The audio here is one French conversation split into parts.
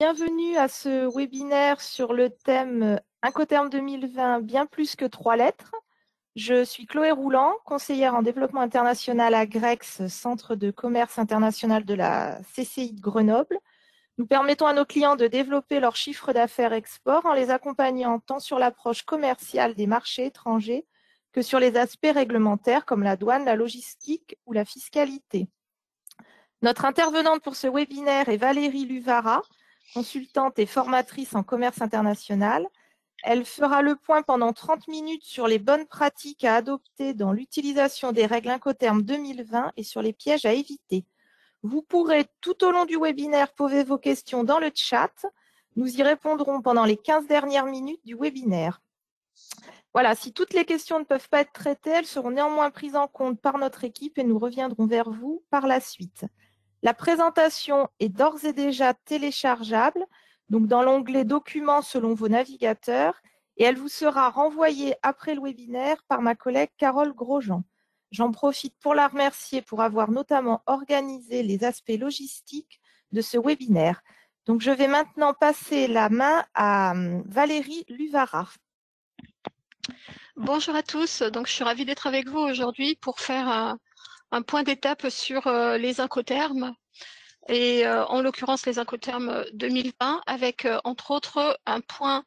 Bienvenue à ce webinaire sur le thème Incoterm 2020, bien plus que 3 lettres. Je suis Chloé Rouland, conseillère en développement international à Grex, Centre de commerce international de la CCI de Grenoble. Nous permettons à nos clients de développer leur chiffre d'affaires export en les accompagnant tant sur l'approche commerciale des marchés étrangers que sur les aspects réglementaires comme la douane, la logistique ou la fiscalité. Notre intervenante pour ce webinaire est Valérie Luvara, consultante et formatrice en commerce international. Elle fera le point pendant 30 minutes sur les bonnes pratiques à adopter dans l'utilisation des règles Incoterm 2020 et sur les pièges à éviter. Vous pourrez tout au long du webinaire poser vos questions dans le chat. Nous y répondrons pendant les 15 dernières minutes du webinaire. Voilà, si toutes les questions ne peuvent pas être traitées, elles seront néanmoins prises en compte par notre équipe et nous reviendrons vers vous par la suite. La présentation est d'ores et déjà téléchargeable, donc dans l'onglet Documents selon vos navigateurs, et elle vous sera renvoyée après le webinaire par ma collègue Carole Grosjean. J'en profite pour la remercier pour avoir notamment organisé les aspects logistiques de ce webinaire. Donc, je vais maintenant passer la main à Valérie Luvara. Bonjour à tous, donc je suis ravie d'être avec vous aujourd'hui pour faire un point d'étape sur les Incoterms et en l'occurrence les Incoterms 2020 avec entre autres un point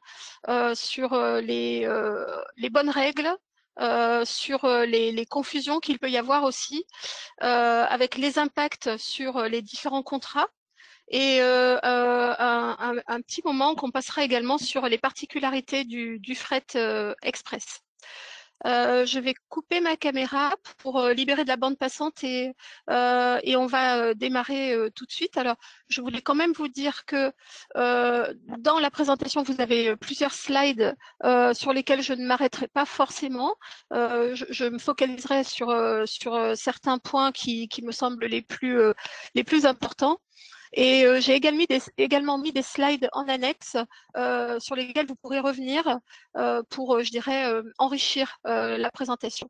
sur les bonnes règles, sur les confusions qu'il peut y avoir aussi, avec les impacts sur les différents contrats et un petit moment qu'on passera également sur les particularités du fret express. Je vais couper ma caméra pour libérer de la bande passante et on va démarrer tout de suite. Alors, je voulais quand même vous dire que dans la présentation, vous avez plusieurs slides sur lesquels je ne m'arrêterai pas forcément. Je me focaliserai sur certains points qui me semblent les plus importants. Et j'ai également mis des slides en annexe sur lesquels vous pourrez revenir pour, je dirais, enrichir la présentation.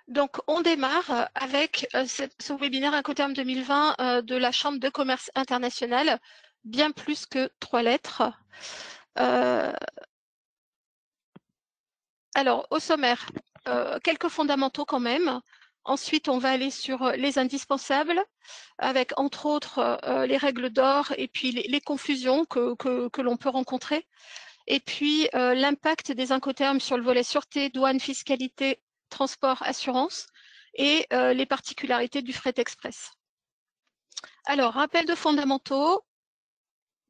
Donc, on démarre avec ce webinaire Incoterm 2020 de la Chambre de commerce internationale, bien plus que 3 lettres. Alors, au sommaire, quelques fondamentaux quand même. Ensuite, on va aller sur les indispensables, avec entre autres les règles d'or et puis les confusions que l'on peut rencontrer. Et puis l'impact des Incoterms sur le volet sûreté, douane, fiscalité, transport, assurance et les particularités du fret express. Alors, rappel de fondamentaux,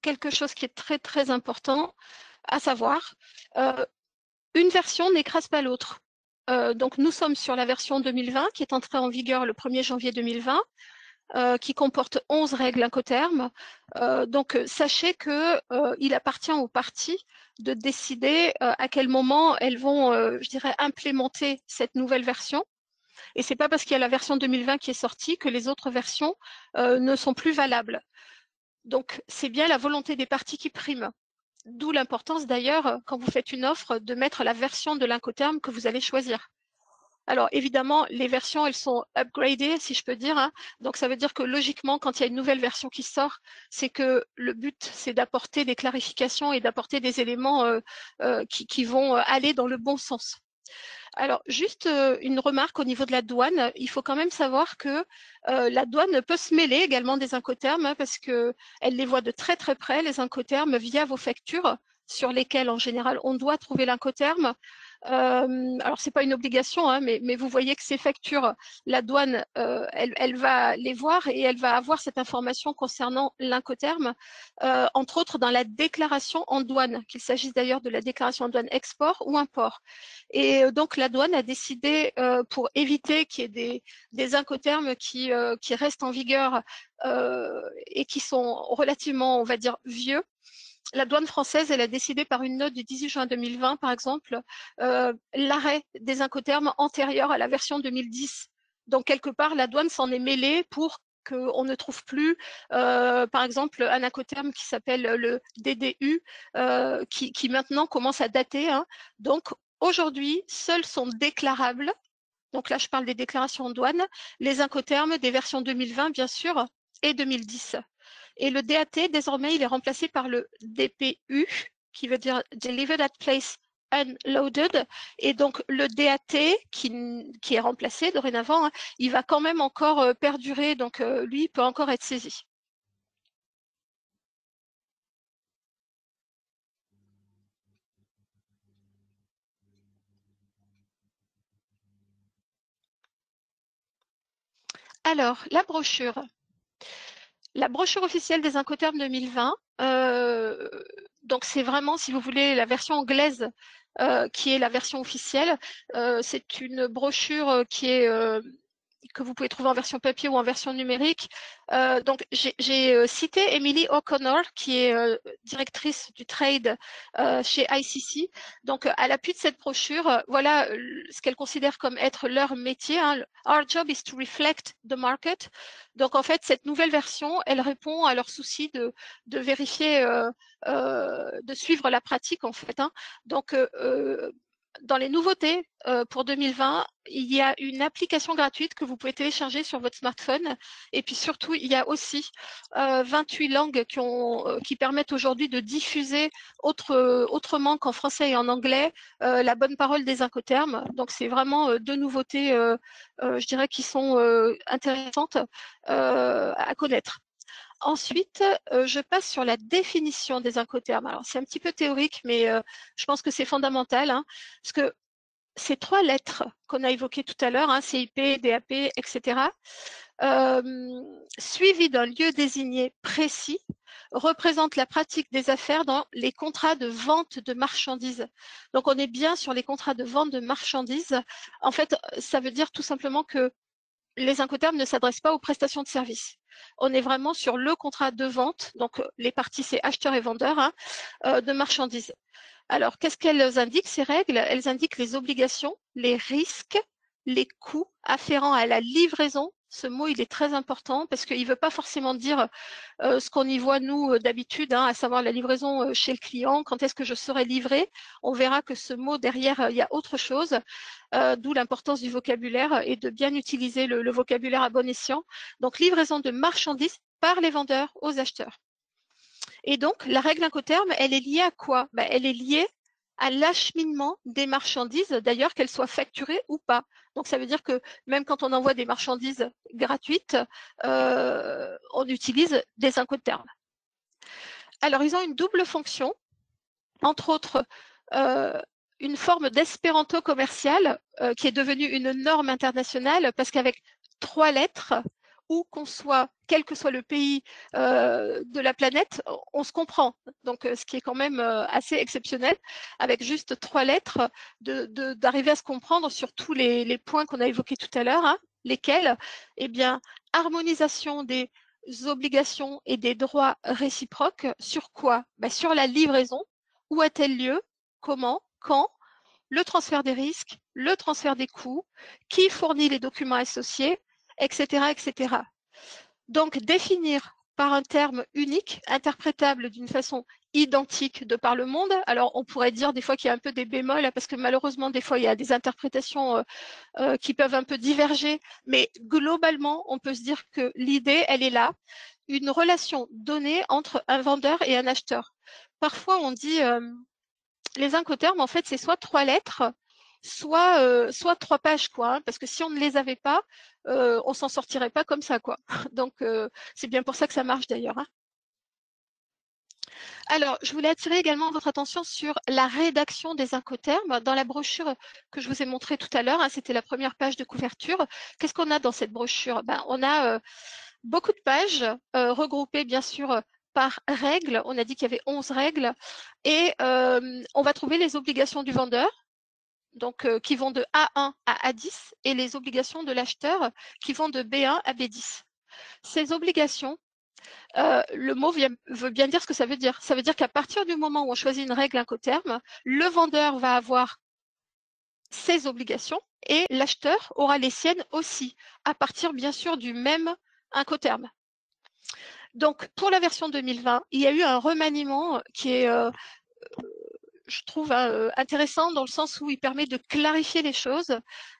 quelque chose qui est très très important à savoir, une version n'écrase pas l'autre. Donc, nous sommes sur la version 2020 qui est entrée en vigueur le 1er janvier 2020, qui comporte 11 règles Incoterms. Donc, sachez qu'il appartient aux parties de décider à quel moment elles vont, je dirais, implémenter cette nouvelle version. Et ce n'est pas parce qu'il y a la version 2020 qui est sortie que les autres versions ne sont plus valables. Donc, c'est bien la volonté des parties qui prime. D'où l'importance d'ailleurs, quand vous faites une offre, de mettre la version de l'Incoterm que vous allez choisir. Alors évidemment, les versions, elles sont upgradées, si je peux dire. Hein. Donc ça veut dire que logiquement, quand il y a une nouvelle version qui sort, c'est que le but, c'est d'apporter des clarifications et d'apporter des éléments qui vont aller dans le bon sens. Alors, juste une remarque au niveau de la douane. Il faut quand même savoir que la douane peut se mêler également des Incoterms hein, parce qu'elle les voit de très très près, les Incoterms, via vos factures sur lesquelles, en général, on doit trouver l'Incoterm. Alors, ce n'est pas une obligation, hein, mais vous voyez que ces factures, la douane, elle va les voir et elle va avoir cette information concernant l'Incoterm, entre autres dans la déclaration en douane, qu'il s'agisse d'ailleurs de la déclaration en douane export ou import. Et donc, la douane a décidé, pour éviter qu'il y ait des Incoterms qui restent en vigueur et qui sont relativement, on va dire, vieux, la douane française, elle a décidé par une note du 18 juin 2020, par exemple, l'arrêt des Incoterms antérieurs à la version 2010. Donc, quelque part, la douane s'en est mêlée pour qu'on ne trouve plus, par exemple, un Incoterm qui s'appelle le DDU, qui maintenant commence à dater. Hein. Donc, aujourd'hui, seuls sont déclarables, donc là, je parle des déclarations en douane, les Incoterms des versions 2020, bien sûr, et 2010. Et le DAT, désormais, il est remplacé par le DPU, qui veut dire Delivered at Place Unloaded. Et donc, le DAT, qui est remplacé dorénavant, hein, il va quand même encore perdurer. Donc, lui, il peut encore être saisi. Alors, la brochure. La brochure officielle des Incoterms 2020, donc c'est vraiment, si vous voulez, la version anglaise qui est la version officielle. C'est une brochure qui est que vous pouvez trouver en version papier ou en version numérique. Donc, j'ai cité Emily O'Connor, qui est directrice du trade chez ICC. Donc, à l'appui de cette brochure, voilà ce qu'elle considère comme être leur métier. Hein. Our job is to reflect the market. Donc, en fait, cette nouvelle version, elle répond à leur souci de vérifier, de suivre la pratique, en fait. Hein. Donc, dans les nouveautés pour 2020, il y a une application gratuite que vous pouvez télécharger sur votre smartphone. Et puis surtout, il y a aussi 28 langues qui permettent aujourd'hui de diffuser autrement qu'en français et en anglais la bonne parole des Incoterms. Donc c'est vraiment deux nouveautés, je dirais, qui sont intéressantes à connaître. Ensuite, je passe sur la définition des Incoterms. Alors, c'est un petit peu théorique, mais je pense que c'est fondamental, hein, parce que ces trois lettres qu'on a évoquées tout à l'heure, hein, CIP, DAP, etc., suivies d'un lieu désigné précis, représentent la pratique des affaires dans les contrats de vente de marchandises. Donc, on est bien sur les contrats de vente de marchandises. En fait, ça veut dire tout simplement que les Incoterms ne s'adressent pas aux prestations de services. On est vraiment sur le contrat de vente, donc les parties, c'est acheteurs et vendeurs, hein, de marchandises. Alors, qu'est-ce qu'elles indiquent, ces règles? Elles indiquent les obligations, les risques, les coûts afférents à la livraison. Ce mot, il est très important parce qu'il ne veut pas forcément dire ce qu'on y voit, nous, d'habitude, hein, à savoir la livraison chez le client, quand est-ce que je serai livré. On verra que ce mot, derrière, il y a autre chose, d'où l'importance du vocabulaire et de bien utiliser le vocabulaire à bon escient. Donc, livraison de marchandises par les vendeurs aux acheteurs. Et donc, la règle Incoterm, elle est liée à quoi? Elle est liée à l'acheminement des marchandises, d'ailleurs qu'elles soient facturées ou pas. Donc, ça veut dire que même quand on envoie des marchandises gratuites, on utilise des Incoterms. Alors, ils ont une double fonction, entre autres, une forme d'espéranto commercial qui est devenue une norme internationale parce qu'avec 3 lettres, où qu'on soit, quel que soit le pays de la planète, on se comprend. Donc, ce qui est quand même assez exceptionnel, avec juste 3 lettres, d'arriver à se comprendre sur tous les points qu'on a évoqués tout à l'heure, hein, lesquels, eh bien, harmonisation des obligations et des droits réciproques, sur quoi? Sur la livraison, où a-t-elle lieu, comment, quand, le transfert des risques, le transfert des coûts, qui fournit les documents associés, etc., etc. Donc, définir par un terme unique, interprétable d'une façon identique de par le monde. Alors, on pourrait dire des fois qu'il y a un peu des bémols, parce que malheureusement, des fois, il y a des interprétations qui peuvent un peu diverger, mais globalement, on peut se dire que l'idée, elle est là, une relation donnée entre un vendeur et un acheteur. Parfois, on dit les Incoterms, en fait, c'est soit 3 lettres, soit 3 pages, quoi, hein, parce que si on ne les avait pas, on s'en sortirait pas comme ça, quoi. Donc, c'est bien pour ça que ça marche d'ailleurs. Hein. Alors, je voulais attirer également votre attention sur la rédaction des Incoterms. Dans la brochure que je vous ai montrée tout à l'heure, hein, c'était la première page de couverture. Qu'est-ce qu'on a dans cette brochure? On a beaucoup de pages regroupées, bien sûr, par règles. On a dit qu'il y avait 11 règles. Et on va trouver les obligations du vendeur, donc qui vont de A1 à A10, et les obligations de l'acheteur qui vont de B1 à B10. Ces obligations, le mot veut bien dire ce que ça veut dire. Ça veut dire qu'à partir du moment où on choisit une règle Incoterm, le vendeur va avoir ses obligations et l'acheteur aura les siennes aussi, à partir bien sûr du même Incoterm. Donc, pour la version 2020, il y a eu un remaniement qui est, je trouve intéressant dans le sens où il permet de clarifier les choses.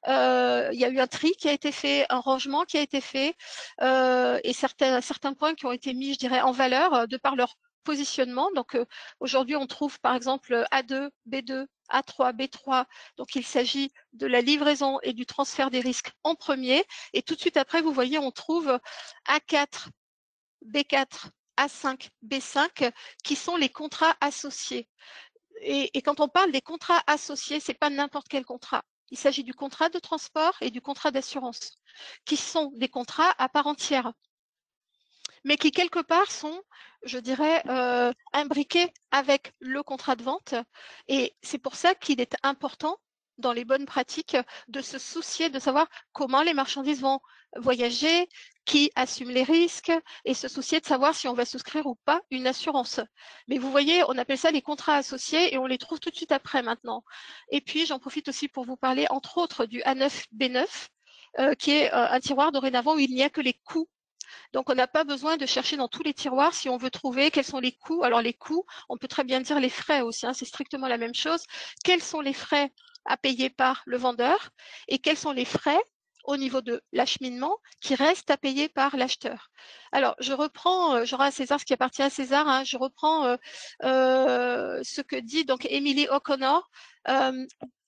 Il y a eu un tri qui a été fait, un rangement qui a été fait, et certains points qui ont été mis, je dirais, en valeur de par leur positionnement. Donc aujourd'hui, on trouve par exemple A2, B2, A3, B3. Donc il s'agit de la livraison et du transfert des risques en premier. Et tout de suite après, vous voyez, on trouve A4, B4, A5, B5, qui sont les contrats associés. Et quand on parle des contrats associés, ce n'est pas n'importe quel contrat. Il s'agit du contrat de transport et du contrat d'assurance, qui sont des contrats à part entière, mais qui quelque part sont, je dirais, imbriqués avec le contrat de vente. Et c'est pour ça qu'il est important, dans les bonnes pratiques, de se soucier de savoir comment les marchandises vont voyager, qui assume les risques, et se soucier de savoir si on va souscrire ou pas une assurance. Mais vous voyez, on appelle ça les contrats associés et on les trouve tout de suite après maintenant. Et puis, j'en profite aussi pour vous parler, entre autres, du A9B9, qui est un tiroir dorénavant où il n'y a que les coûts. Donc, on n'a pas besoin de chercher dans tous les tiroirs si on veut trouver quels sont les coûts. Alors, les coûts, on peut très bien dire les frais aussi, hein, c'est strictement la même chose. Quels sont les frais à payer par le vendeur et quels sont les frais au niveau de l'acheminement qui restent à payer par l'acheteur. Alors, je reprends, je rends à César ce qui appartient à César, hein, je reprends ce que dit donc Emily O'Connor.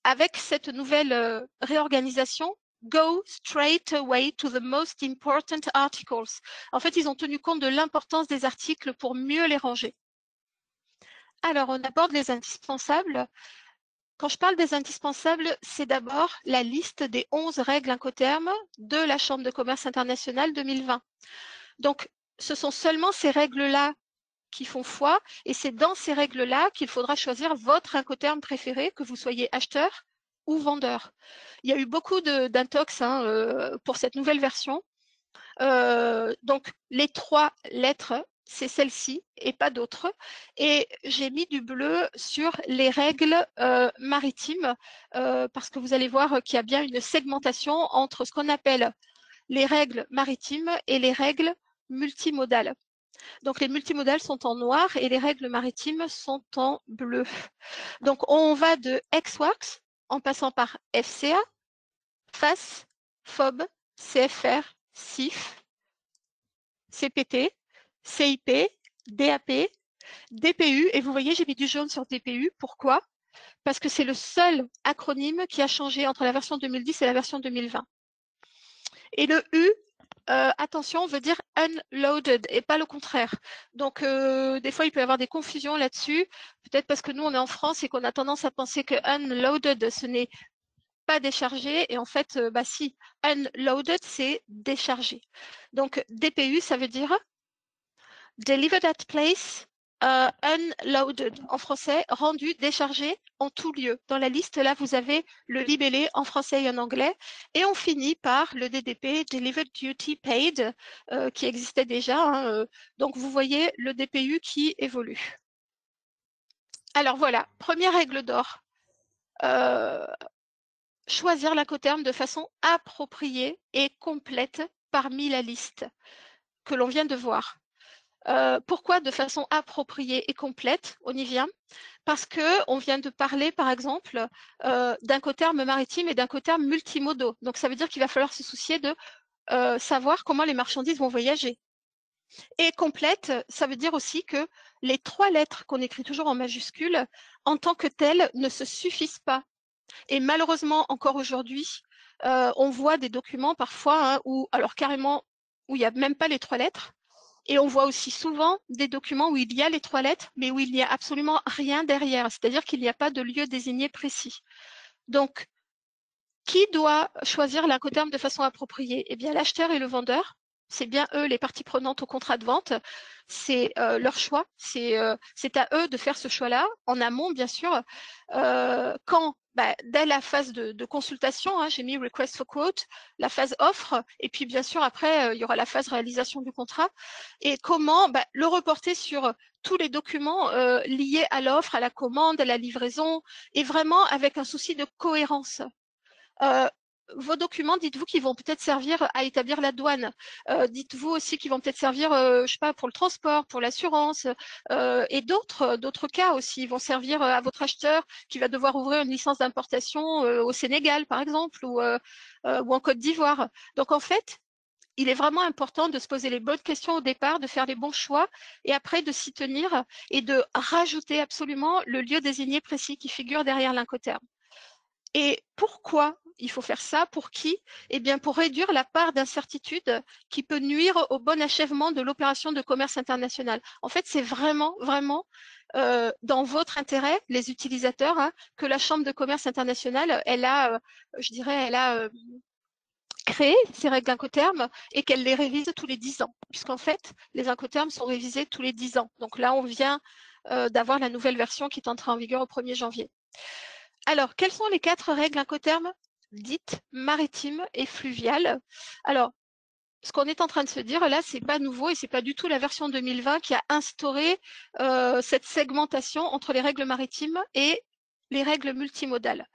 Avec cette nouvelle réorganisation, go straight away to the most important articles. En fait, ils ont tenu compte de l'importance des articles pour mieux les ranger. Alors, on aborde les indispensables. Quand je parle des indispensables, c'est d'abord la liste des 11 règles Incoterms de la Chambre de commerce internationale 2020. Donc, ce sont seulement ces règles-là qui font foi, et c'est dans ces règles-là qu'il faudra choisir votre Incoterm préféré, que vous soyez acheteur ou vendeur. Il y a eu beaucoup d'intox pour cette nouvelle version. Donc, les 3 lettres, c'est celle-ci et pas d'autres. Et j'ai mis du bleu sur les règles maritimes parce que vous allez voir qu'il y a bien une segmentation entre ce qu'on appelle les règles maritimes et les règles multimodales. Donc, les multimodales sont en noir et les règles maritimes sont en bleu. Donc, on va de Ex-Works en passant par FCA, FAS, FOB, CFR, CIF, CPT, CIP, DAP, DPU. Et vous voyez, j'ai mis du jaune sur DPU. Pourquoi? Parce que c'est le seul acronyme qui a changé entre la version 2010 et la version 2020. Et le U, attention, veut dire unloaded et pas le contraire. Donc, des fois, il peut y avoir des confusions là-dessus. Peut-être parce que nous, on est en France et qu'on a tendance à penser que unloaded, ce n'est pas déchargé. Et en fait, si, unloaded, c'est déchargé. Donc, DPU, ça veut dire delivered at place, unloaded en français, rendu, déchargé en tout lieu. Dans la liste, là, vous avez le libellé en français et en anglais. Et on finit par le DDP, Delivered Duty Paid, qui existait déjà. Hein, donc, vous voyez le DPU qui évolue. Alors voilà, première règle d'or. Choisir l'Incoterm de façon appropriée et complète parmi la liste que l'on vient de voir. Pourquoi de façon appropriée et complète? On y vient. Parce qu'on vient de parler, par exemple, d'Incoterm maritime et d'Incoterm multimodaux. Donc, ça veut dire qu'il va falloir se soucier de savoir comment les marchandises vont voyager. Et complète, ça veut dire aussi que les 3 lettres qu'on écrit toujours en majuscule, en tant que telles, ne se suffisent pas. Et malheureusement, encore aujourd'hui, on voit des documents parfois où, alors carrément, où il n'y a même pas les 3 lettres. Et on voit aussi souvent des documents où il y a les 3 lettres, mais où il n'y a absolument rien derrière, c'est-à-dire qu'il n'y a pas de lieu désigné précis. Donc, qui doit choisir l'Incoterm de façon appropriée? Eh bien, l'acheteur et le vendeur. C'est bien eux les parties prenantes au contrat de vente. C'est leur choix. C'est à eux de faire ce choix-là, en amont, bien sûr. Quand dès la phase de consultation, j'ai mis request for quote, la phase offre, et puis bien sûr après il y aura la phase réalisation du contrat. Et comment le reporter sur tous les documents liés à l'offre, à la commande, à la livraison, et vraiment avec un souci de cohérence. vos documents, dites-vous qu'ils vont peut-être servir à établir la douane. Dites-vous aussi qu'ils vont peut-être servir, je sais pas, pour le transport, pour l'assurance, et d'autres cas aussi. Ils vont servir à votre acheteur qui va devoir ouvrir une licence d'importation au Sénégal, par exemple, ou en Côte d'Ivoire. Donc, en fait, il est vraiment important de se poser les bonnes questions au départ, de faire les bons choix et après de s'y tenir et de rajouter absolument le lieu désigné précis qui figure derrière l'Incoterm. Et pourquoi il faut faire ça? Pour qui? Eh bien, pour réduire la part d'incertitude qui peut nuire au bon achèvement de l'opération de commerce international. En fait, c'est vraiment, vraiment dans votre intérêt, les utilisateurs, hein, que la Chambre de commerce internationale, elle a, je dirais, elle a créé ces règles Incoterm et qu'elle les révise tous les 10 ans, puisqu'en fait, les Incoterms sont révisés tous les 10 ans. Donc là, on vient d'avoir la nouvelle version qui est entrée en vigueur au 1er janvier. Alors, quelles sont les 4 règles Incoterm dites maritimes et fluviales? Alors, ce qu'on est en train de se dire là, c'est pas nouveau et c'est pas du tout la version 2020 qui a instauré cette segmentation entre les règles maritimes et les règles multimodales.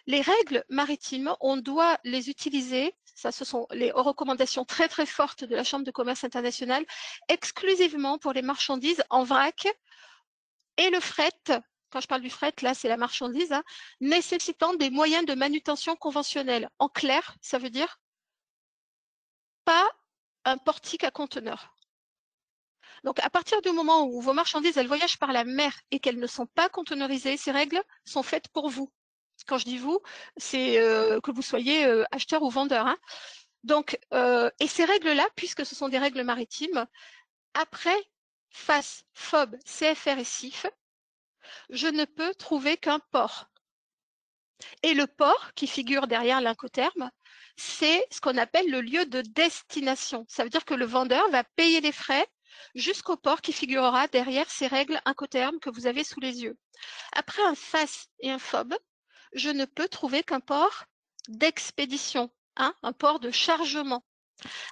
Les règles maritimes, on doit les utiliser, ça ce sont les recommandations très très fortes de la Chambre de commerce internationale, exclusivement pour les marchandises en vrac et le fret. Quand je parle du fret, là, c'est la marchandise, hein, nécessitant des moyens de manutention conventionnels. En clair, ça veut dire pas un portique à conteneur. Donc, à partir du moment où vos marchandises, elles voyagent par la mer et qu'elles ne sont pas conteneurisées, ces règles sont faites pour vous. Quand je dis vous, c'est que vous soyez acheteur ou vendeur, hein. Donc, et ces règles-là, puisque ce sont des règles maritimes, après FAS, FOB, CFR et CIF, je ne peux trouver qu'un port. Et le port qui figure derrière l'Incoterm, c'est ce qu'on appelle le lieu de destination. Ça veut dire que le vendeur va payer les frais jusqu'au port qui figurera derrière ces règles Incoterm que vous avez sous les yeux. Après un FAS et un FOB, je ne peux trouver qu'un port d'expédition, hein, un port de chargement.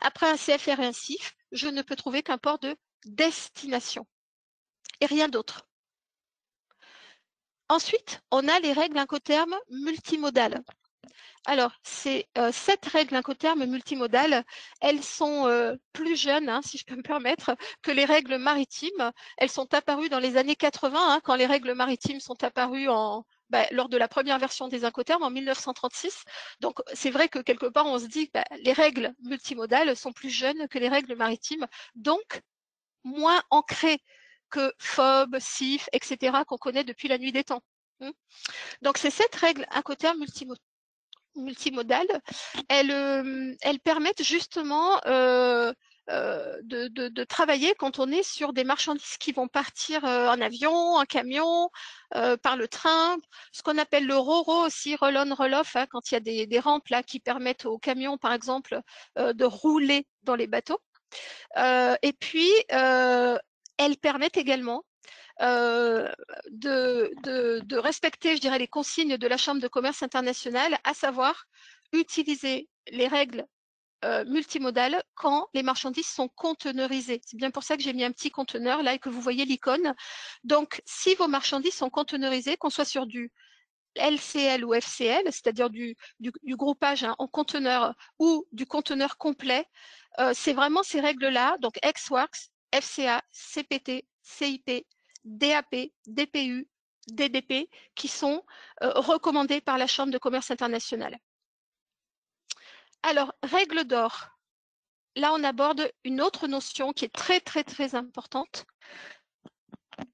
Après un CFR et un CIF, je ne peux trouver qu'un port de destination et rien d'autre. Ensuite, on a les règles Incoterm multimodales. Alors, ces 7 règles Incoterm multimodales, elles sont plus jeunes, hein, si je peux me permettre, que les règles maritimes. Elles sont apparues dans les années 80, hein, quand les règles maritimes sont apparues lors de la première version des Incoterm en 1936. Donc, c'est vrai que quelque part, on se dit que les règles multimodales sont plus jeunes que les règles maritimes, donc moins ancrées que FOB, CIF, etc., qu'on connaît depuis la nuit des temps. Donc, ces 7 règles Incoterm multimodales, elles permettent justement de travailler quand on est sur des marchandises qui vont partir en avion, en camion, par le train, ce qu'on appelle le RoRo aussi, roll-on, roll-off, hein, quand il y a des rampes là qui permettent aux camions, par exemple, de rouler dans les bateaux. Et puis, elles permettent également de respecter, je dirais, les consignes de la Chambre de commerce internationale, à savoir utiliser les règles multimodales quand les marchandises sont conteneurisées. C'est bien pour ça que j'ai mis un petit conteneur là et que vous voyez l'icône. Donc, si vos marchandises sont conteneurisées, qu'on soit sur du LCL ou FCL, c'est-à-dire du groupage, hein, en conteneur ou du conteneur complet, c'est vraiment ces règles-là, donc Ex-Works, FCA, CPT, CIP, DAP, DPU, DDP, qui sont recommandées par la Chambre de commerce internationale. Alors, règle d'or. Là, on aborde une autre notion qui est très, très, très importante.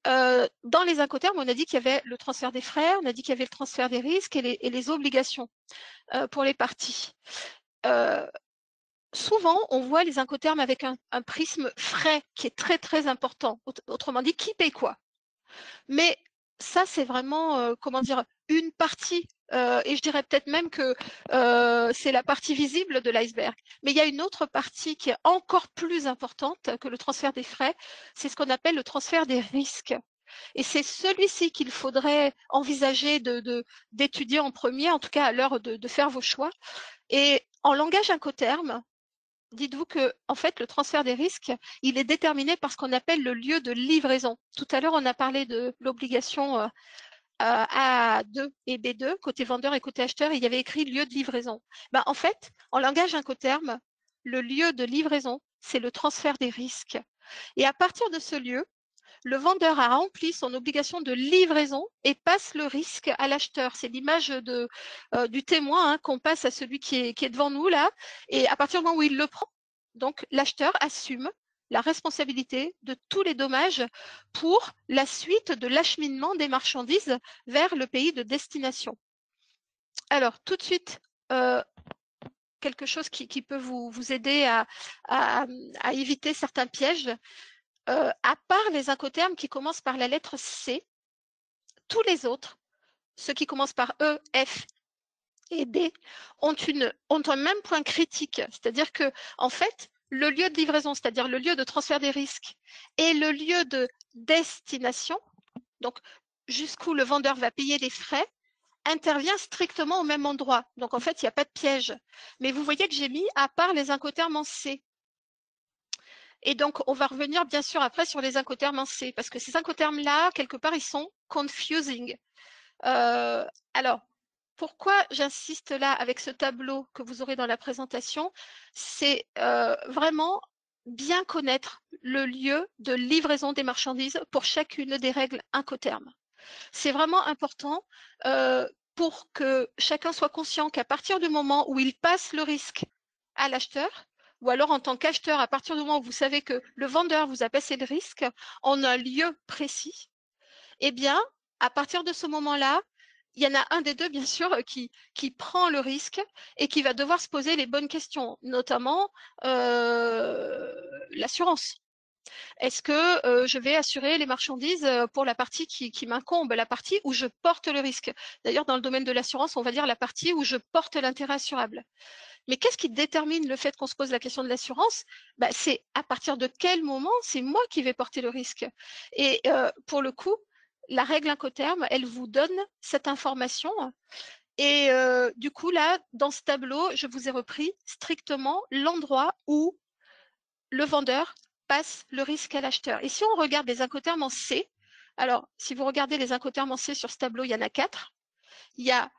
Dans les Incoterms, on a dit qu'il y avait le transfert des frais, on a dit qu'il y avait le transfert des risques et les obligations pour les parties. Souvent, on voit les Incoterms avec un prisme frais qui est très, très important. Autrement dit, qui paye quoi? Mais ça, c'est vraiment, comment dire, une partie. Et je dirais peut-être même que c'est la partie visible de l'iceberg. Mais il y a une autre partie qui est encore plus importante que le transfert des frais. C'est ce qu'on appelle le transfert des risques. Et c'est celui-ci qu'il faudrait envisager d'étudier en premier, en tout cas à l'heure de faire vos choix. Et en langage Incoterm, dites-vous que, en fait, le transfert des risques, il est déterminé par ce qu'on appelle le lieu de livraison. Tout à l'heure, on a parlé de l'obligation A2 et B2, côté vendeur et côté acheteur, il y avait écrit lieu de livraison. Ben, en fait, en langage Incoterm, le lieu de livraison, c'est le transfert des risques. Et à partir de ce lieu, le vendeur a rempli son obligation de livraison et passe le risque à l'acheteur. C'est l'image du témoin qu'on passe à celui qui est devant nous là. Et à partir du moment où il le prend, donc l'acheteur assume la responsabilité de tous les dommages pour la suite de l'acheminement des marchandises vers le pays de destination. Alors, tout de suite, quelque chose qui peut vous aider à éviter certains pièges. À part les incoterms qui commencent par la lettre C, tous les autres, ceux qui commencent par E, F et D, ont un même point critique. C'est-à-dire que, en fait, le lieu de livraison, c'est-à-dire le lieu de transfert des risques, et le lieu de destination, donc jusqu'où le vendeur va payer les frais, intervient strictement au même endroit. Donc, en fait, il n'y a pas de piège. Mais vous voyez que j'ai mis à part les incoterms en C. Et donc, on va revenir bien sûr après sur les incoterms en C, parce que ces incoterms-là, quelque part, ils sont confusing. Alors, pourquoi j'insiste là avec ce tableau que vous aurez dans la présentation, c'est vraiment bien connaître le lieu de livraison des marchandises pour chacune des règles incoterms. C'est vraiment important pour que chacun soit conscient qu'à partir du moment où il passe le risque à l'acheteur, ou alors en tant qu'acheteur, à partir du moment où vous savez que le vendeur vous a passé le risque en un lieu précis, eh bien, à partir de ce moment-là, il y en a un des deux, bien sûr, qui prend le risque et qui va devoir se poser les bonnes questions, notamment l'assurance. Est-ce que je vais assurer les marchandises pour la partie qui m'incombe, la partie où je porte le risque? D'ailleurs, dans le domaine de l'assurance, on va dire la partie où je porte l'intérêt assurable. Mais qu'est-ce qui détermine le fait qu'on se pose la question de l'assurance? C'est à partir de quel moment c'est moi qui vais porter le risque. Et pour le coup, la règle Incoterm, elle vous donne cette information. Et du coup, là, dans ce tableau, je vous ai repris strictement l'endroit où le vendeur passe le risque à l'acheteur. Et si on regarde les incoterms en C, alors si vous regardez les incoterms en C sur ce tableau, il y en a 4. Il y a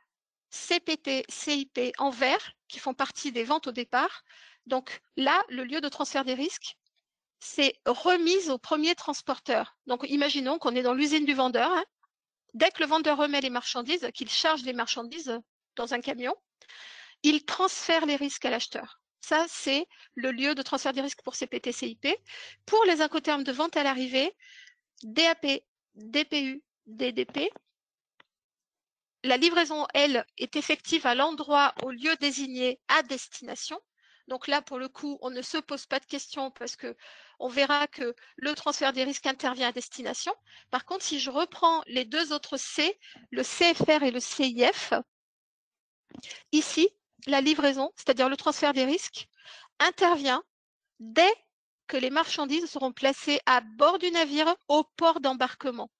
CPT, CIP en vert qui font partie des ventes au départ. Donc là, le lieu de transfert des risques, c'est remise au premier transporteur. Donc imaginons qu'on est dans l'usine du vendeur. Dès que le vendeur remet les marchandises, qu'il charge les marchandises dans un camion, il transfère les risques à l'acheteur. Ça, c'est le lieu de transfert des risques pour CPT, CIP. Pour les incoterms de vente à l'arrivée, DAP, DPU, DDP, la livraison, elle, est effective à l'endroit, au lieu désigné à destination. Donc là, pour le coup, on ne se pose pas de questions parce que on verra que le transfert des risques intervient à destination. Par contre, si je reprends les deux autres C, le CFR et le CIF, ici, la livraison, c'est-à-dire le transfert des risques, intervient dès que les marchandises seront placées à bord du navire au port d'embarquement.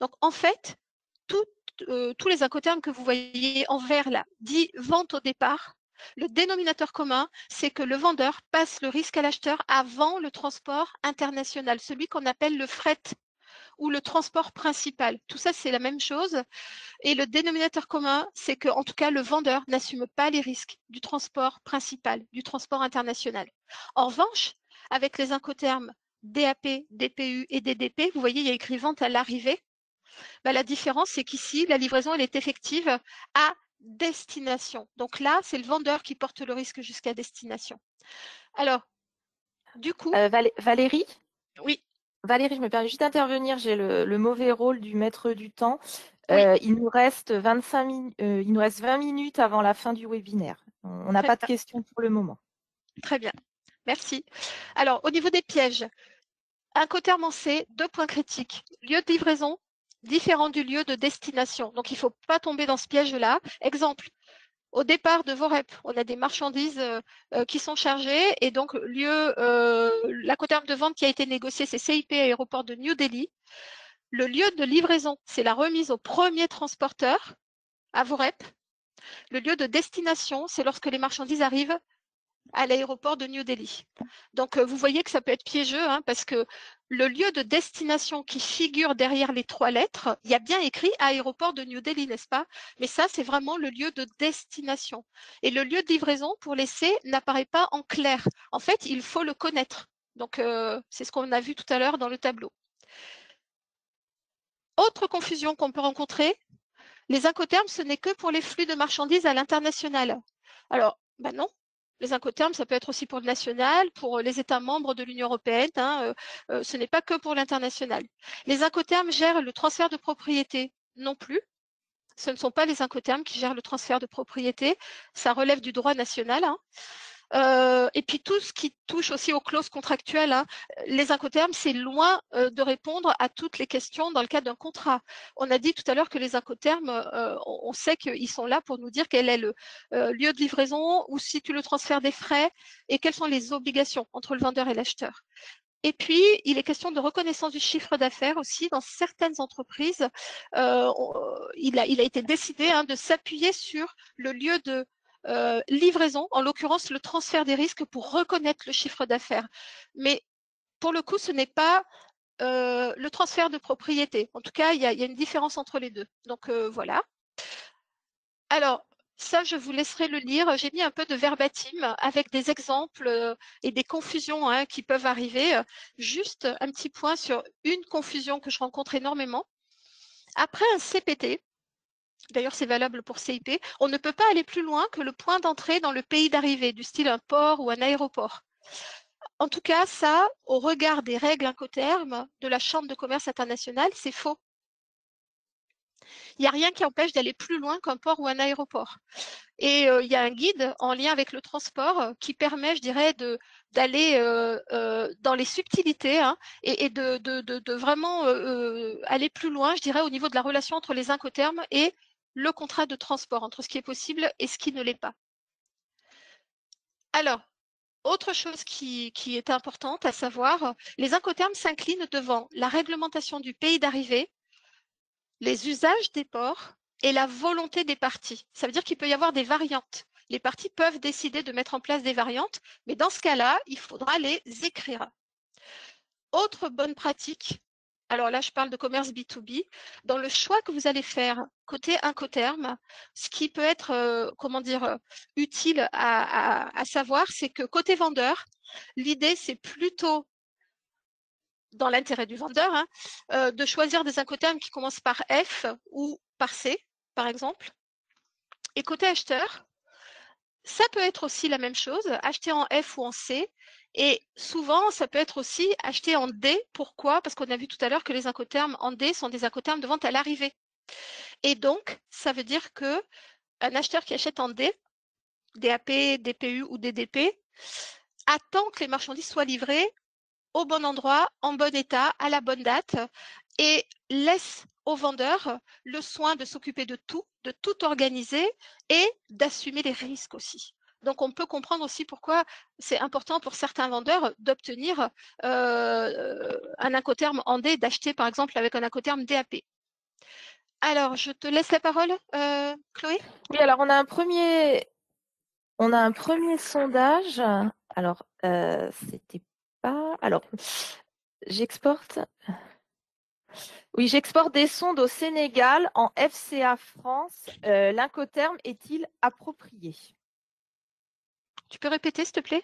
Donc, en fait, tous les incoterms que vous voyez en vert là, dit vente au départ, le dénominateur commun, c'est que le vendeur passe le risque à l'acheteur avant le transport international, celui qu'on appelle le fret ou le transport principal. Tout ça, c'est la même chose. Et le dénominateur commun, c'est que, en tout cas, le vendeur n'assume pas les risques du transport principal, du transport international. En revanche, avec les incoterms DAP, DPU et DDP, vous voyez, il y a écrit vente à l'arrivée. La différence, c'est qu'ici, la livraison, elle est effective à destination. Donc là, c'est le vendeur qui porte le risque jusqu'à destination. Alors, du coup, Valérie, oui, Valérie, je me permets juste d'intervenir. J'ai le mauvais rôle du maître du temps. oui, Il nous reste 20 minutes avant la fin du webinaire. On n'a très pas de bien, questions pour le moment. très bien. Merci. Alors, au niveau des pièges, incoterm en C, 2 points critiques. Lieu de livraison, différent du lieu de destination. Donc, il ne faut pas tomber dans ce piège-là. Exemple, au départ de Vorep, on a des marchandises qui sont chargées et donc l'incoterm de vente qui a été négocié, c'est CIP aéroport de New Delhi. Le lieu de livraison, c'est la remise au premier transporteur à Vorep. Le lieu de destination, c'est lorsque les marchandises arrivent à l'aéroport de New Delhi. Donc, vous voyez que ça peut être piégeux parce que le lieu de destination qui figure derrière les 3 lettres, il y a bien écrit aéroport de New Delhi, n'est-ce pas? Mais ça, c'est vraiment le lieu de destination. Et le lieu de livraison, pour l'essai, n'apparaît pas en clair. En fait, il faut le connaître. Donc, c'est ce qu'on a vu tout à l'heure dans le tableau. Autre confusion qu'on peut rencontrer, les incoterms, ce n'est que pour les flux de marchandises à l'international. Alors, ben non. Les incoterms, ça peut être aussi pour le national, pour les États membres de l'Union européenne. Ce n'est pas que pour l'international. Les incoterms gèrent le transfert de propriété non plus. Ce ne sont pas les incoterms qui gèrent le transfert de propriété. Ça relève du droit national. Et puis tout ce qui touche aussi aux clauses contractuelles, les incoterms, c'est loin de répondre à toutes les questions dans le cadre d'un contrat. On a dit tout à l'heure que les incoterms, on sait qu'ils sont là pour nous dire quel est le lieu de livraison, où situe le transfert des frais et quelles sont les obligations entre le vendeur et l'acheteur. Et puis, il est question de reconnaissance du chiffre d'affaires aussi. Dans certaines entreprises, il a été décidé de s'appuyer sur le lieu de livraison, en l'occurrence le transfert des risques pour reconnaître le chiffre d'affaires. Mais pour le coup, ce n'est pas le transfert de propriété. En tout cas, il y a une différence entre les deux. Donc voilà. Alors, ça, je vous laisserai le lire. J'ai mis un peu de verbatim avec des exemples et des confusions qui peuvent arriver. Juste un petit point sur une confusion que je rencontre énormément. Après un CPT, d'ailleurs c'est valable pour CIP, on ne peut pas aller plus loin que le point d'entrée dans le pays d'arrivée, du style un port ou un aéroport. En tout cas, ça, au regard des règles Incoterms de la Chambre de commerce internationale, c'est faux. Il n'y a rien qui empêche d'aller plus loin qu'un port ou un aéroport. Et il y a un guide en lien avec le transport qui permet, je dirais, d'aller dans les subtilités et de vraiment aller plus loin, je dirais, au niveau de la relation entre les incoterms et le contrat de transport, entre ce qui est possible et ce qui ne l'est pas. Alors, autre chose qui est importante à savoir, les incoterms s'inclinent devant la réglementation du pays d'arrivée, les usages des ports et la volonté des parties. Ça veut dire qu'il peut y avoir des variantes. Les parties peuvent décider de mettre en place des variantes, mais dans ce cas-là, il faudra les écrire. Autre bonne pratique, alors là je parle de commerce B2B, dans le choix que vous allez faire côté Incoterm, ce qui peut être utile à savoir, c'est que côté vendeur, l'idée c'est plutôt dans l'intérêt du vendeur, de choisir des incoterms qui commencent par F ou par C, par exemple. Et côté acheteur, ça peut être aussi la même chose, acheter en F ou en C. Et souvent, ça peut être aussi acheter en D. Pourquoi? Parce qu'on a vu tout à l'heure que les incoterms en D sont des incoterms de vente à l'arrivée. Et donc, ça veut dire que un acheteur qui achète en D, DAP, DPU ou DDP, attend que les marchandises soient livrées au bon endroit, en bon état, à la bonne date, et laisse au vendeur le soin de s'occuper de tout organiser et d'assumer les risques aussi. Donc, on peut comprendre aussi pourquoi c'est important pour certains vendeurs d'obtenir un incoterm en D, d'acheter par exemple avec un incoterm DAP. Alors, je te laisse la parole, Chloé. Oui, alors on a un premier sondage. Alors, c'était pas. Alors, j'exporte. Oui, j'exporte des sondes au Sénégal en FCA France. L'incoterm est-il approprié? Tu peux répéter, s'il te plaît?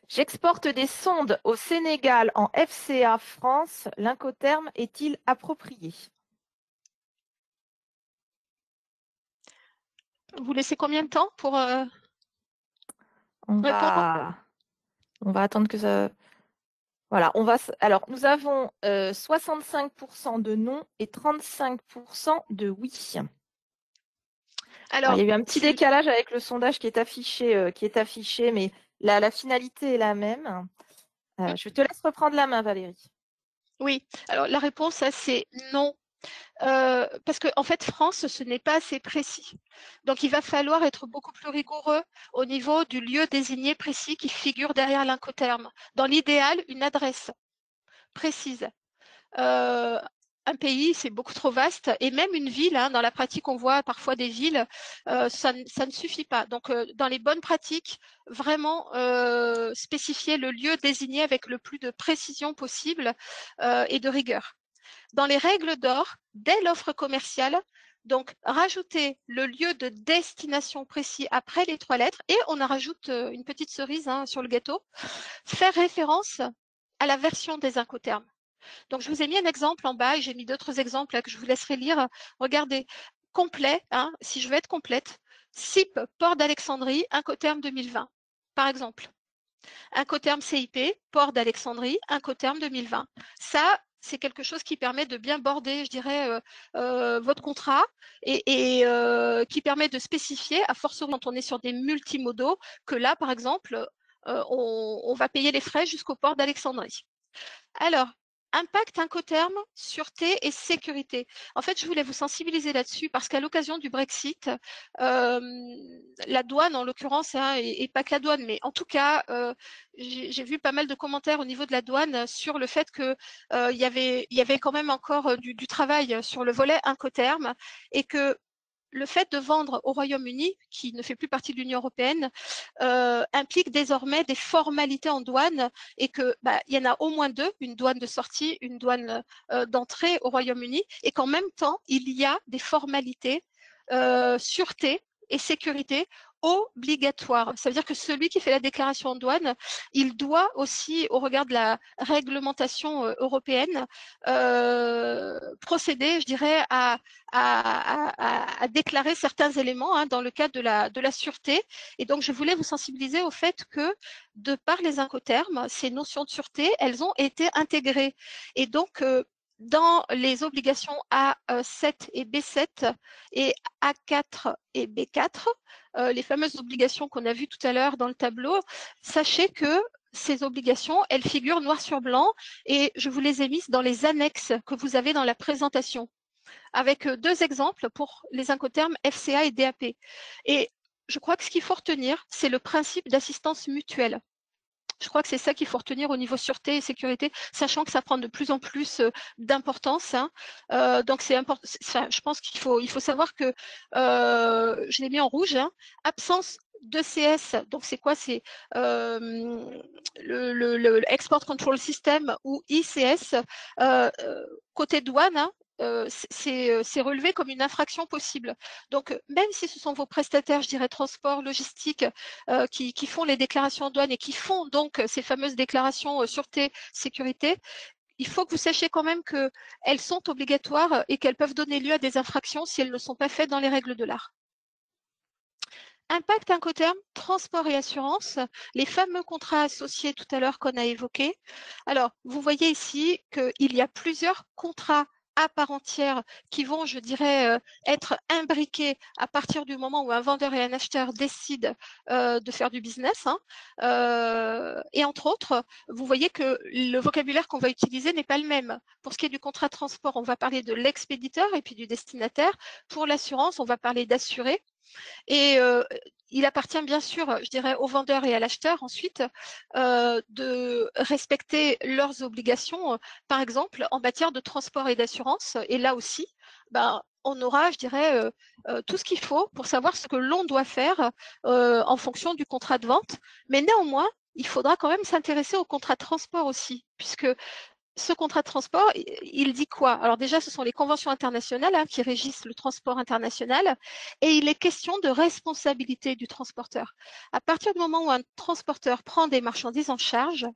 J'exporte des sondes au Sénégal en FCA France. L'incoterm est-il approprié? Vous laissez combien de temps pour On répondre? va attendre que ça. Voilà, alors nous avons 65% de non et 35% de oui. Alors, il y a eu un petit décalage avec le sondage qui est affiché, mais la finalité est la même. Je te laisse reprendre la main, Valérie. Oui, alors la réponse, c'est non. Parce qu'en fait, France, ce n'est pas assez précis. Donc, il va falloir être beaucoup plus rigoureux au niveau du lieu désigné précis qui figure derrière l'incoterm. Dans l'idéal, une adresse précise. un pays, c'est beaucoup trop vaste, et même une ville, hein, dans la pratique, on voit parfois des villes, ça ne suffit pas. Donc, dans les bonnes pratiques, vraiment spécifier le lieu désigné avec le plus de précision possible et de rigueur. Dans les règles d'or, dès l'offre commerciale, donc rajouter le lieu de destination précis après les 3 lettres, et on en rajoute une petite cerise hein, sur le gâteau, faire référence à la version des incoterms. Donc, je vous ai mis un exemple en bas et j'ai mis d'autres exemples que je vous laisserai lire. Regardez, complet, hein, si je veux être complète, CIP, Port d'Alexandrie, Incoterm 2020, par exemple. Incoterm CIP, Port d'Alexandrie, Incoterm 2020. Ça, c'est quelque chose qui permet de bien border, je dirais, votre contrat et qui permet de spécifier, à fortiori quand on est sur des multimodaux, que là, par exemple, on va payer les frais jusqu'au port d'Alexandrie. Alors, impact Incoterm, sûreté et sécurité. En fait, je voulais vous sensibiliser là-dessus parce qu'à l'occasion du Brexit, la douane, en l'occurrence, hein, et pas que la douane, mais en tout cas, j'ai vu pas mal de commentaires au niveau de la douane sur le fait qu'il y avait quand même encore du travail sur le volet Incoterm et que le fait de vendre au Royaume-Uni, qui ne fait plus partie de l'Union européenne, implique désormais des formalités en douane et que y en a au moins 2, une douane de sortie, une douane d'entrée au Royaume-Uni, et qu'en même temps, il y a des formalités sûreté et sécurité obligatoires. Ça veut dire que celui qui fait la déclaration en douane, il doit aussi, au regard de la réglementation européenne, procéder, je dirais, à déclarer certains éléments hein, dans le cadre de la sûreté. Et donc, je voulais vous sensibiliser au fait que, de par les incoterms, ces notions de sûreté, elles ont été intégrées. Et donc, dans les obligations A7 et B7 et A4 et B4, les fameuses obligations qu'on a vues tout à l'heure dans le tableau, sachez que ces obligations, elles figurent noir sur blanc et je vous les ai mises dans les annexes que vous avez dans la présentation, avec 2 exemples pour les incoterms FCA et DAP. Et je crois que ce qu'il faut retenir, c'est le principe d'assistance mutuelle. Je crois que c'est ça qu'il faut retenir au niveau sûreté et sécurité, sachant que ça prend de plus en plus d'importance. Hein. Donc c'est important. Je pense qu'il faut savoir que je l'ai mis en rouge. Hein, absence d'ECS, donc c'est quoi? C'est le Export Control System ou ICS. Côté douane, hein, c'est relevé comme une infraction possible. Donc, même si ce sont vos prestataires, je dirais transport, logistique, qui font les déclarations en douane et qui font donc ces fameuses déclarations sûreté, sécurité, il faut que vous sachiez quand même qu'elles sont obligatoires et qu'elles peuvent donner lieu à des infractions si elles ne sont pas faites dans les règles de l'art. Impact Incoterm, transport et assurance, les fameux contrats associés tout à l'heure qu'on a évoqués. Alors, vous voyez ici qu'il y a plusieurs contrats à part entière qui vont, je dirais, être imbriqués à partir du moment où un vendeur et un acheteur décident de faire du business. Hein. Et entre autres, vous voyez que le vocabulaire qu'on va utiliser n'est pas le même. Pour ce qui est du contrat de transport, on va parler de l'expéditeur et puis du destinataire. Pour l'assurance, on va parler d'assuré. Et il appartient bien sûr, je dirais, au vendeur et à l'acheteur ensuite de respecter leurs obligations, par exemple en matière de transport et d'assurance. Et là aussi, on aura, je dirais, tout ce qu'il faut pour savoir ce que l'on doit faire en fonction du contrat de vente. Mais néanmoins, il faudra quand même s'intéresser au contrat de transport aussi, puisque ce contrat de transport, il dit quoi? Alors déjà, ce sont les conventions internationales hein, qui régissent le transport international et il est question de responsabilité du transporteur. À partir du moment où un transporteur prend des marchandises en charge,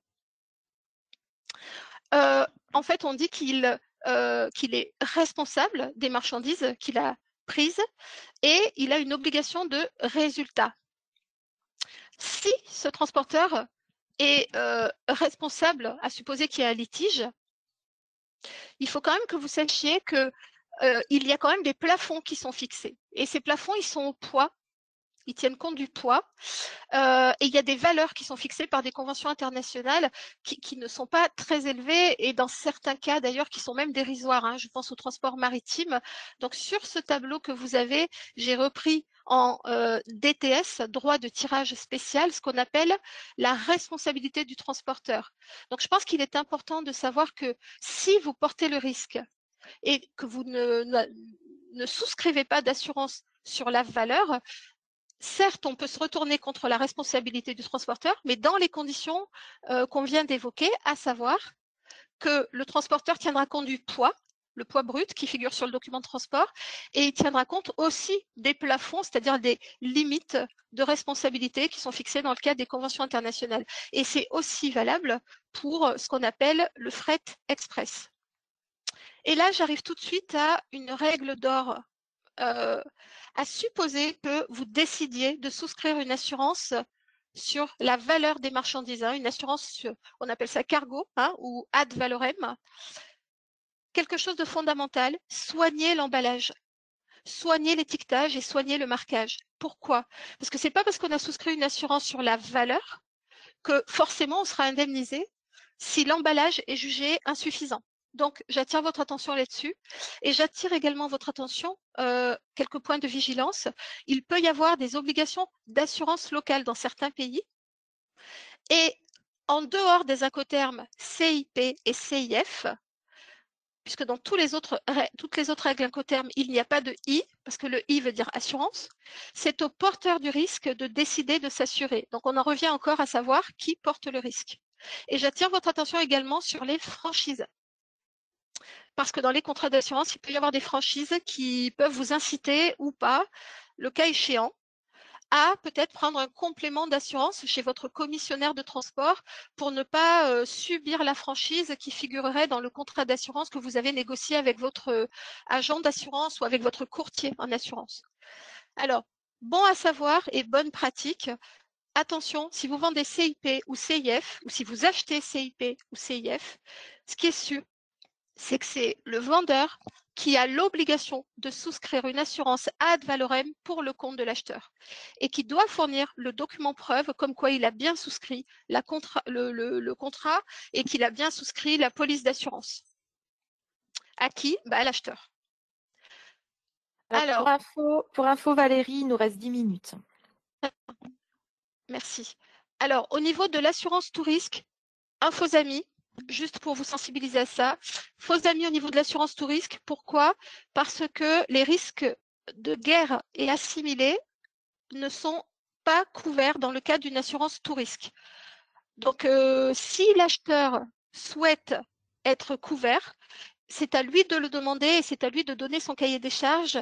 en fait, on dit qu'il est responsable des marchandises qu'il a prises et il a une obligation de résultat. Si ce transporteur est responsable, à supposer qu'il y a un litige, il faut quand même que vous sachiez que il y a quand même des plafonds qui sont fixés. Et ces plafonds, ils sont au poids, ils tiennent compte du poids. Et il y a des valeurs qui sont fixées par des conventions internationales qui ne sont pas très élevées et dans certains cas d'ailleurs qui sont même dérisoires. Hein. Je pense au transport maritime. Donc sur ce tableau que vous avez, j'ai repris en DTS, droit de tirage spécial, ce qu'on appelle la responsabilité du transporteur. Donc je pense qu'il est important de savoir que si vous portez le risque et que vous ne souscrivez pas d'assurance sur la valeur, certes, on peut se retourner contre la responsabilité du transporteur, mais dans les conditions qu'on vient d'évoquer, à savoir que le transporteur tiendra compte du poids, le poids brut qui figure sur le document de transport, et il tiendra compte aussi des plafonds, c'est-à-dire des limites de responsabilité qui sont fixées dans le cadre des conventions internationales. Et c'est aussi valable pour ce qu'on appelle le fret express. Et là, j'arrive tout de suite à une règle d'or. À supposer que vous décidiez de souscrire une assurance sur la valeur des marchandises, une assurance, on appelle ça cargo ou ad valorem. Quelque chose de fondamental, soignez l'emballage, soignez l'étiquetage et soignez le marquage. Pourquoi? Parce que ce n'est pas parce qu'on a souscrit une assurance sur la valeur que forcément on sera indemnisé si l'emballage est jugé insuffisant. Donc, j'attire votre attention là-dessus et j'attire également votre attention quelques points de vigilance. Il peut y avoir des obligations d'assurance locale dans certains pays et en dehors des incoterms CIP et CIF, puisque dans toutes les autres règles incoterms, il n'y a pas de I, parce que le I veut dire assurance, c'est au porteur du risque de décider de s'assurer. Donc, on en revient encore à savoir qui porte le risque. Et j'attire votre attention également sur les franchises. Parce que dans les contrats d'assurance, il peut y avoir des franchises qui peuvent vous inciter ou pas, le cas échéant, à peut-être prendre un complément d'assurance chez votre commissionnaire de transport pour ne pas subir la franchise qui figurerait dans le contrat d'assurance que vous avez négocié avec votre agent d'assurance ou avec votre courtier en assurance. Alors, bon à savoir et bonne pratique, attention, si vous vendez CIP ou CIF, ou si vous achetez CIP ou CIF, ce qui est sûr, c'est que c'est le vendeur qui a l'obligation de souscrire une assurance ad valorem pour le compte de l'acheteur et qui doit fournir le document preuve comme quoi il a bien souscrit le contrat et qu'il a bien souscrit la police d'assurance. À qui? À l'acheteur. Alors, pour info, Valérie, il nous reste 10 minutes. Merci. Alors, au niveau de l'assurance tout risque, faux amis, juste pour vous sensibiliser à ça. Faux amis au niveau de l'assurance tout risque. Pourquoi? Parce que les risques de guerre et assimilés ne sont pas couverts dans le cadre d'une assurance tout risque. Donc, si l'acheteur souhaite être couvert, c'est à lui de le demander et c'est à lui de donner son cahier des charges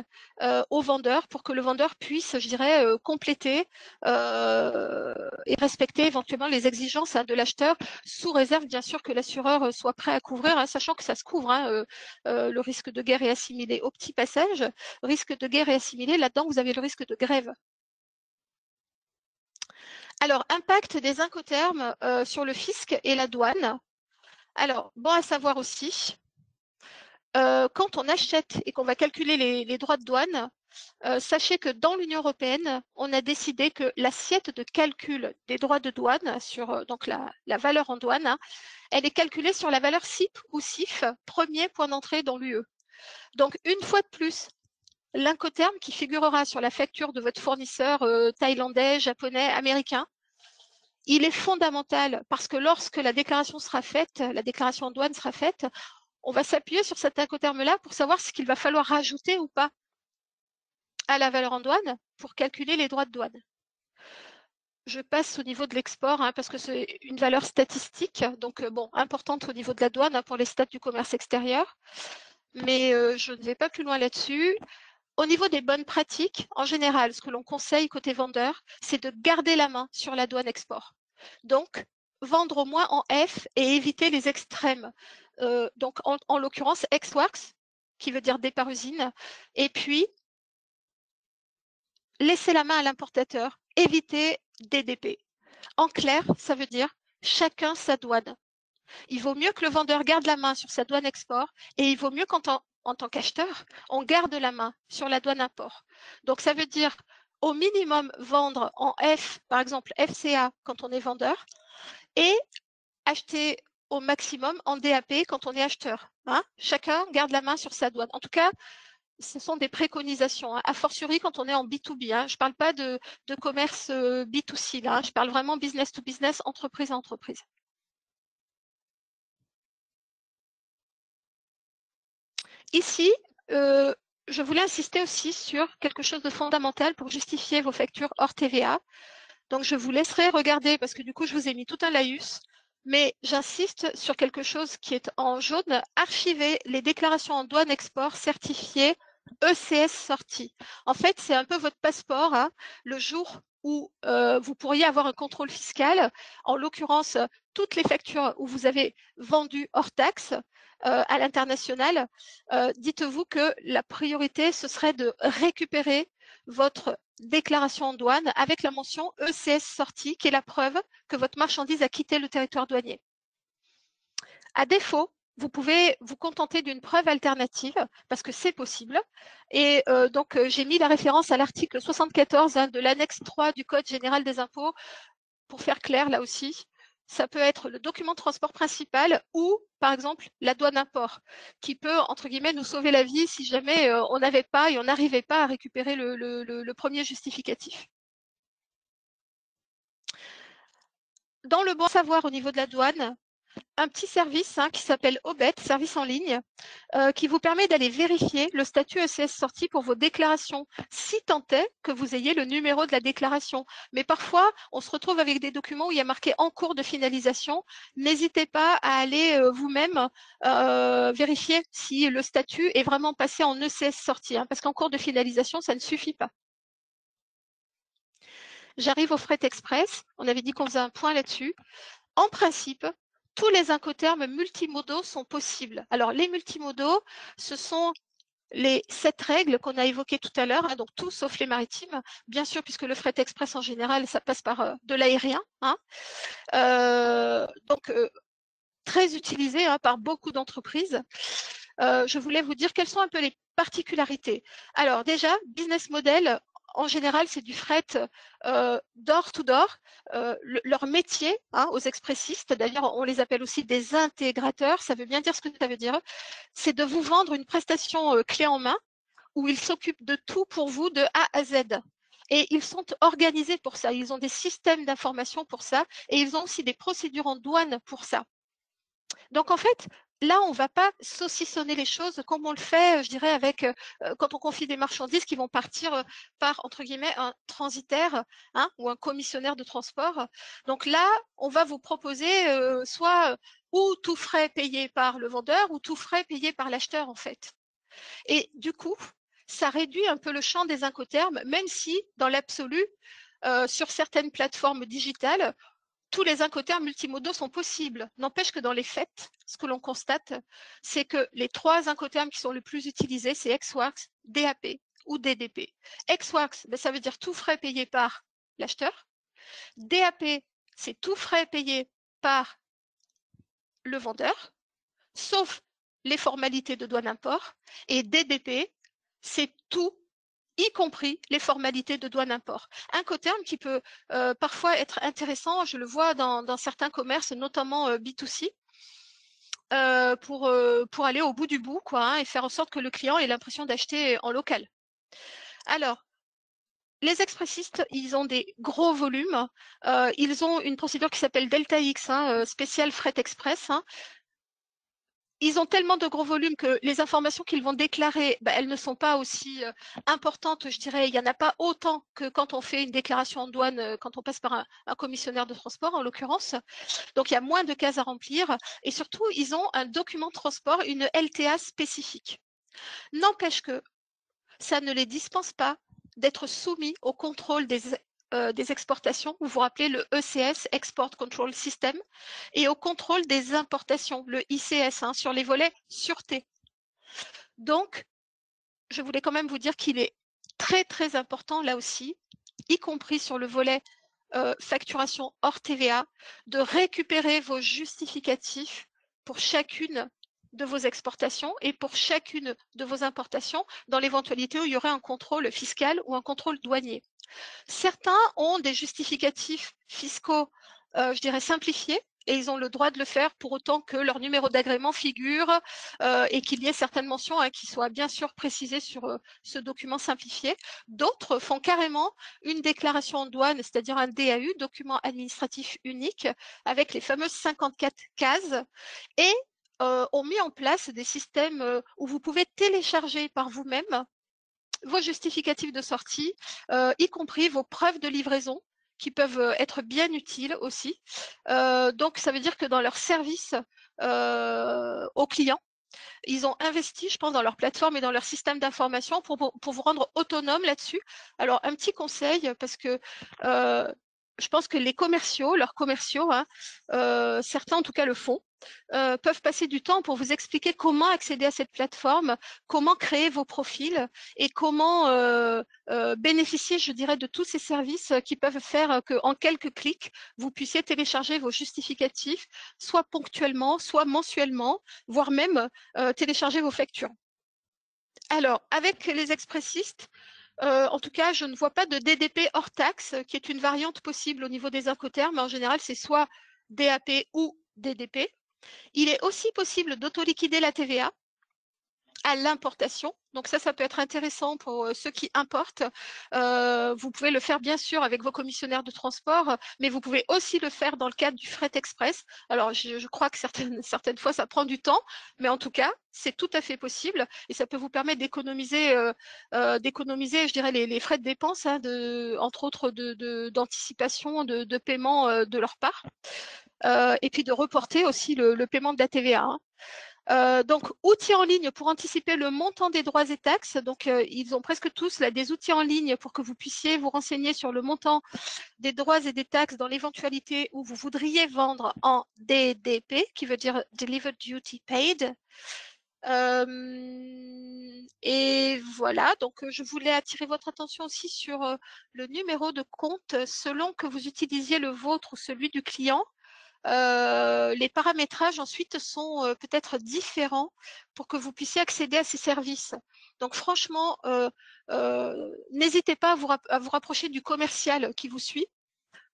au vendeur pour que le vendeur puisse, je dirais, compléter et respecter éventuellement les exigences de l'acheteur, sous réserve bien sûr que l'assureur soit prêt à couvrir, sachant que ça se couvre, le risque de guerre et assimilé. Au petit passage, risque de guerre et assimilé, là-dedans, vous avez le risque de grève. Alors, impact des incoterms sur le fisc et la douane. Alors, bon à savoir aussi, quand on achète et qu'on va calculer les droits de douane, sachez que dans l'Union européenne, on a décidé que l'assiette de calcul des droits de douane sur donc la valeur en douane, elle est calculée sur la valeur CIP ou CIF, premier point d'entrée dans l'UE. Donc, une fois de plus, l'incoterm qui figurera sur la facture de votre fournisseur thaïlandais, japonais, américain, il est fondamental parce que lorsque la déclaration sera faite, la déclaration en douane sera faite, on va s'appuyer sur cet incoterm-là pour savoir ce qu'il va falloir rajouter ou pas à la valeur en douane pour calculer les droits de douane. Je passe au niveau de l'export parce que c'est une valeur statistique, donc bon, importante au niveau de la douane pour les stats du commerce extérieur, mais je ne vais pas plus loin là-dessus. Au niveau des bonnes pratiques, en général, ce que l'on conseille côté vendeur, c'est de garder la main sur la douane export. Donc, vendre au moins en F et éviter les extrêmes. Donc, en l'occurrence, ex-works, qui veut dire départ usine, et puis laisser la main à l'importateur, éviter DDP. En clair, ça veut dire chacun sa douane. Il vaut mieux que le vendeur garde la main sur sa douane export et il vaut mieux qu'en tant qu'acheteur, on garde la main sur la douane import. Donc, ça veut dire au minimum vendre en F, par exemple FCA quand on est vendeur et acheter au maximum en DAP quand on est acheteur. Chacun garde la main sur sa douane. En tout cas, ce sont des préconisations, a fortiori quand on est en B2B. Je ne parle pas de commerce B2C, là, je parle vraiment business to business, entreprise à entreprise. Ici, je voulais insister aussi sur quelque chose de fondamental pour justifier vos factures hors TVA. Donc, je vous laisserai regarder parce que du coup, je vous ai mis tout un laïus. Mais j'insiste sur quelque chose qui est en jaune. Archiver les déclarations en douane export certifiées ECS sorties. En fait, c'est un peu votre passeport, hein, le jour où vous pourriez avoir un contrôle fiscal. En l'occurrence, toutes les factures où vous avez vendu hors taxe à l'international, dites-vous que la priorité, ce serait de récupérer votre déclaration en douane avec la mention ECS sortie, qui est la preuve que votre marchandise a quitté le territoire douanier. À défaut, vous pouvez vous contenter d'une preuve alternative parce que c'est possible. Et donc, j'ai mis la référence à l'article 74 de l'annexe 3 du Code général des impôts pour faire clair là aussi. Ça peut être le document de transport principal ou, par exemple, la douane import, qui peut, entre guillemets, nous sauver la vie si jamais on n'avait pas et on n'arrivait pas à récupérer le premier justificatif. Dans le bon savoir au niveau de la douane, un petit service qui s'appelle OBET, service en ligne, qui vous permet d'aller vérifier le statut ECS sorti pour vos déclarations, si tant est que vous ayez le numéro de la déclaration. Mais parfois, on se retrouve avec des documents où il y a marqué en cours de finalisation. N'hésitez pas à aller vous-même vérifier si le statut est vraiment passé en ECS sorti, parce qu'en cours de finalisation, ça ne suffit pas. J'arrive au fret express. On avait dit qu'on faisait un point là-dessus. En principe, tous les incoterms multimodaux sont possibles. Alors, les multimodaux, ce sont les 7 règles qu'on a évoquées tout à l'heure, donc tout sauf les maritimes, bien sûr, puisque le fret express en général, ça passe par de l'aérien. Donc, très utilisé par beaucoup d'entreprises. Je voulais vous dire quelles sont un peu les particularités. Alors déjà, business model, en général, c'est du fret door to door. Leur métier aux expressistes, d'ailleurs, on les appelle aussi des intégrateurs, ça veut bien dire ce que ça veut dire, c'est de vous vendre une prestation clé en main où ils s'occupent de tout pour vous de A à Z. Et ils sont organisés pour ça, ils ont des systèmes d'information pour ça, et ils ont aussi des procédures en douane pour ça. Donc, en fait, là, on ne va pas saucissonner les choses comme on le fait, je dirais, avec quand on confie des marchandises qui vont partir par, entre guillemets, un transitaire ou un commissionnaire de transport. Donc là, on va vous proposer soit ou tout frais payé par le vendeur ou tout frais payé par l'acheteur, en fait. Et du coup, ça réduit un peu le champ des incoterms, même si, dans l'absolu, sur certaines plateformes digitales, tous les incoterms multimodaux sont possibles. N'empêche que dans les faits, ce que l'on constate, c'est que les 3 incoterms qui sont les plus utilisés, c'est ex-works, DAP ou DDP. Ex-works, ça veut dire tout frais payé par l'acheteur. DAP, c'est tout frais payé par le vendeur, sauf les formalités de douane import. Et DDP, c'est tout, y compris les formalités de douane import. Incoterm qui peut parfois être intéressant, je le vois dans certains commerces, notamment B2C, pour aller au bout du bout et faire en sorte que le client ait l'impression d'acheter en local. Alors, les expressistes, ils ont des gros volumes. Ils ont une procédure qui s'appelle Delta X, spécial fret express. Ils ont tellement de gros volumes que les informations qu'ils vont déclarer, elles ne sont pas aussi importantes, je dirais. Il n'y en a pas autant que quand on fait une déclaration en douane, quand on passe par un commissionnaire de transport, en l'occurrence. Donc, il y a moins de cases à remplir. Et surtout, ils ont un document de transport, une LTA spécifique. N'empêche que ça ne les dispense pas d'être soumis au contrôle des exportations, vous vous rappelez le ECS, Export Control System, et au contrôle des importations, le ICS, sur les volets sûreté. Donc, je voulais quand même vous dire qu'il est très, très important là aussi, y compris sur le volet facturation hors TVA, de récupérer vos justificatifs pour chacune de vos exportations et pour chacune de vos importations dans l'éventualité où il y aurait un contrôle fiscal ou un contrôle douanier. Certains ont des justificatifs fiscaux, je dirais, simplifiés, et ils ont le droit de le faire pour autant que leur numéro d'agrément figure et qu'il y ait certaines mentions qui soient bien sûr précisées sur ce document simplifié. D'autres font carrément une déclaration en douane, c'est-à-dire un DAU, document administratif unique, avec les fameuses 54 cases, et ont mis en place des systèmes où vous pouvez télécharger par vous-même vos justificatifs de sortie, y compris vos preuves de livraison qui peuvent être bien utiles aussi. Donc, ça veut dire que dans leur service aux clients, ils ont investi, je pense, dans leur plateforme et dans leur système d'information pour vous rendre autonome là-dessus. Alors, un petit conseil, parce que je pense que les commerciaux, leurs commerciaux, hein, certains en tout cas le font, peuvent passer du temps pour vous expliquer comment accéder à cette plateforme, comment créer vos profils et comment bénéficier, je dirais, de tous ces services qui peuvent faire qu'en quelques clics, vous puissiez télécharger vos justificatifs, soit ponctuellement, soit mensuellement, voire même télécharger vos factures. Alors, avec les expressistes, en tout cas, je ne vois pas de DDP hors taxe, qui est une variante possible au niveau des incoterms. En général, c'est soit DAP ou DDP. Il est aussi possible d'autoliquider la TVA à l'importation. Donc ça peut être intéressant pour ceux qui importent. Vous pouvez le faire bien sûr avec vos commissionnaires de transport, mais vous pouvez aussi le faire dans le cadre du fret express. Alors je crois que certaines fois ça prend du temps, mais en tout cas c'est tout à fait possible et ça peut vous permettre d'économiser, je dirais les frais de dépenses, hein, entre autres d'anticipation de paiement de leur part, et puis de reporter aussi le paiement de la TVA. Hein. Donc, outils en ligne pour anticiper le montant des droits et taxes. Donc, ils ont presque tous là, des outils en ligne pour que vous puissiez vous renseigner sur le montant des droits et des taxes dans l'éventualité où vous voudriez vendre en DDP, qui veut dire Delivered Duty Paid. Et voilà, donc je voulais attirer votre attention aussi sur le numéro de compte selon que vous utilisiez le vôtre ou celui du client. Les paramétrages ensuite sont peut-être différents pour que vous puissiez accéder à ces services. Donc franchement, n'hésitez pas à vous rapprocher du commercial qui vous suit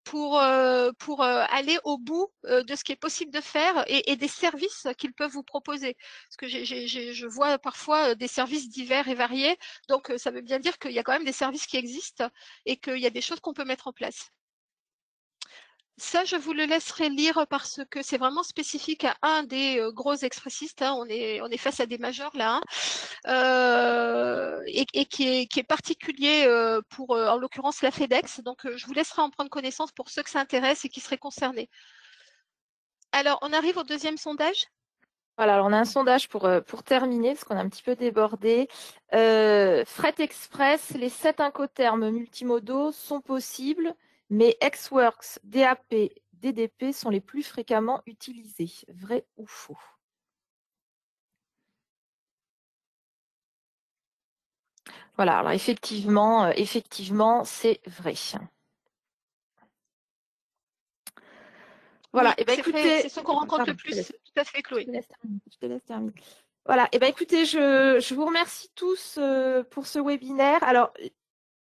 pour aller au bout de ce qui est possible de faire et des services qu'ils peuvent vous proposer. Parce que je vois parfois des services divers et variés, donc ça veut bien dire qu'il y a quand même des services qui existent et qu'il y a des choses qu'on peut mettre en place. Ça, je vous le laisserai lire parce que c'est vraiment spécifique à un des gros expressistes. Hein. On est face à des majeurs là, hein. Et qui est particulier pour, en l'occurrence, la FedEx. Donc, je vous laisserai en prendre connaissance pour ceux que ça intéresse et qui seraient concernés. Alors, on arrive au deuxième sondage. Voilà, alors on a un sondage pour terminer, parce qu'on a un petit peu débordé. Fret Express, les 7 incoterms multimodaux sont possibles, mais Xworks, DAP, DDP sont les plus fréquemment utilisés. Vrai ou faux? Voilà, alors effectivement, c'est vrai. Voilà, Oui, et ben c'est vrai, écoutez, c'est ce qu'on rencontre le pardon, je te plus. laisse, Tout à fait, je Chloé. te laisse terminer. Je te laisse terminer. Voilà, et ben écoutez, je vous remercie tous pour ce webinaire. Alors,